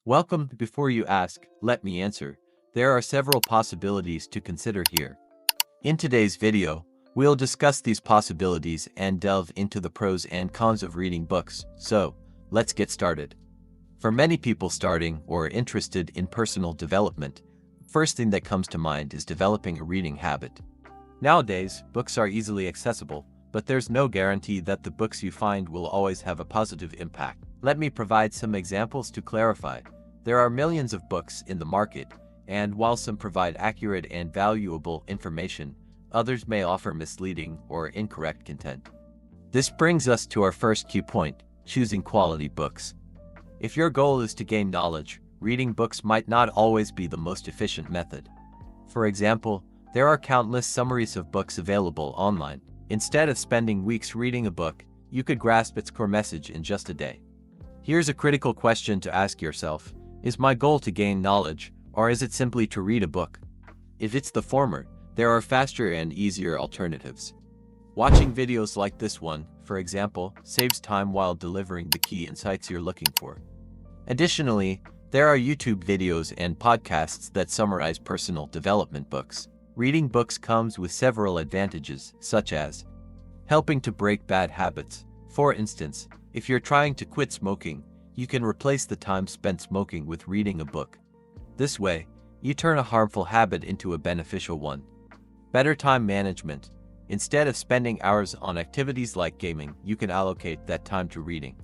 Welcome. Before you ask, let me answer. There are several possibilities to consider here. In today's video, we'll discuss these possibilities and delve into the pros and cons of reading books. So, let's get started. For many people starting or interested in personal development, the first thing that comes to mind is developing a reading habit. Nowadays, books are easily accessible, but there's no guarantee that the books you find will always have a positive impact. Let me provide some examples to clarify. There are millions of books in the market, and while some provide accurate and valuable information, others may offer misleading or incorrect content. This brings us to our first key point: choosing quality books. If your goal is to gain knowledge, reading books might not always be the most efficient method. For example, there are countless summaries of books available online. Instead of spending weeks reading a book, you could grasp its core message in just a day. Here's a critical question to ask yourself: is my goal to gain knowledge, or is it simply to read a book? If it's the former, there are faster and easier alternatives. Watching videos like this one, for example, saves time while delivering the key insights you're looking for. Additionally, there are YouTube videos and podcasts that summarize personal development books. Reading books comes with several advantages, such as helping to break bad habits. For instance, if you're trying to quit smoking, you can replace the time spent smoking with reading a book. This way, you turn a harmful habit into a beneficial one. Better time management. Instead of spending hours on activities like gaming, you can allocate that time to reading.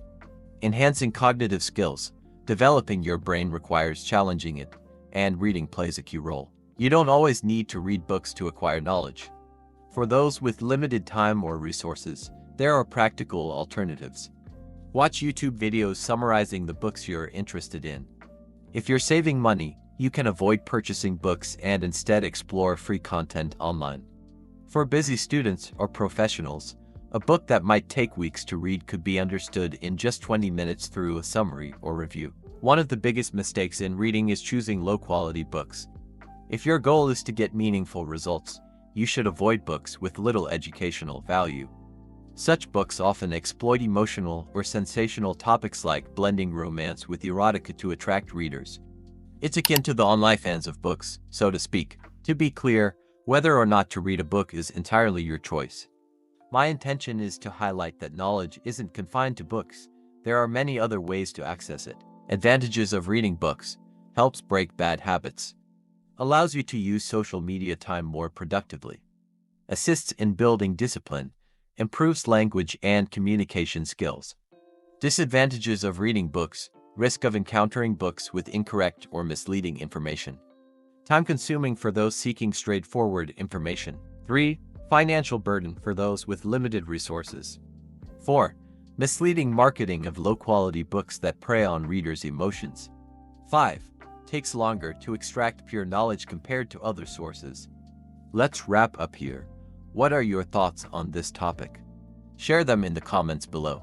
Enhancing cognitive skills. Developing your brain requires challenging it, and reading plays a key role. You don't always need to read books to acquire knowledge. For those with limited time or resources, there are practical alternatives. Watch YouTube videos summarizing the books you're interested in. If you're saving money, you can avoid purchasing books and instead explore free content online. For busy students or professionals, a book that might take weeks to read could be understood in just 20 minutes through a summary or review. One of the biggest mistakes in reading is choosing low-quality books. If your goal is to get meaningful results, you should avoid books with little educational value. Such books often exploit emotional or sensational topics like blending romance with erotica to attract readers. It's akin to the OnlyFans of books, so to speak. To be clear, whether or not to read a book is entirely your choice. My intention is to highlight that knowledge isn't confined to books. There are many other ways to access it. Advantages of reading books: helps break bad habits, allows you to use social media time more productively, assists in building discipline, improves language and communication skills. Disadvantages of reading books: risk of encountering books with incorrect or misleading information, time-consuming for those seeking straightforward information. 3. Financial burden for those with limited resources. 4. Misleading marketing of low-quality books that prey on readers' emotions. 5. Takes longer to extract pure knowledge compared to other sources. Let's wrap up here. What are your thoughts on this topic? Share them in the comments below.